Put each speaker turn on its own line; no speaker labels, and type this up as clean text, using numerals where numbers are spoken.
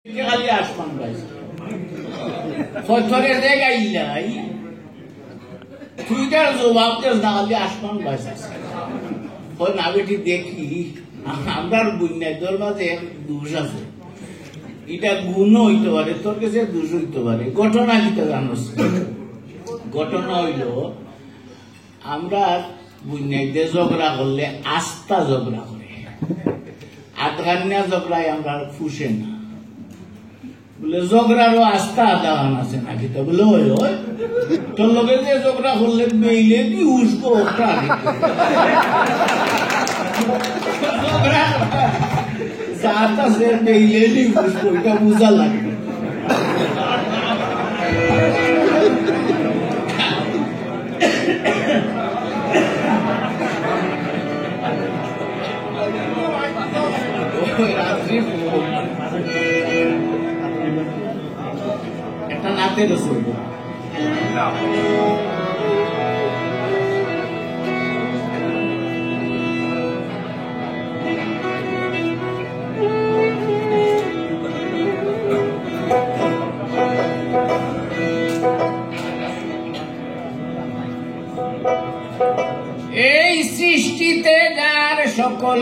খালি আসমান পাইছে ফথরের জায়গায় নাই তুই তার জবাব দেস না খালি আসমান পাইছে না বেটি দেখি আমরা বুঝনাইদের মাঝে দোষ আছে এটা গুণ হইতে পারে তোর কাছে দোষ হইতে পারে ঘটনা কিটা জানোস ঘটনা হইল আমরা বুঝনাইতে ঝগড়া করলে আস্থা ঝগড়া করে আধখান্যা ঝগড়ায় আমরা ফুসে না বলে ঝগড়ারও আস্থা আদান আছে নাকি তো বলে ওই ওই তোর লোকে যে ঝগড়া করলে মেইলে কি উসবো ওটা ঝগড়া যাতা সে মেইলে নি উসবো এটা বুঝা লাগবে একটা নাতে রসুল এই সৃষ্টিতে যার সকল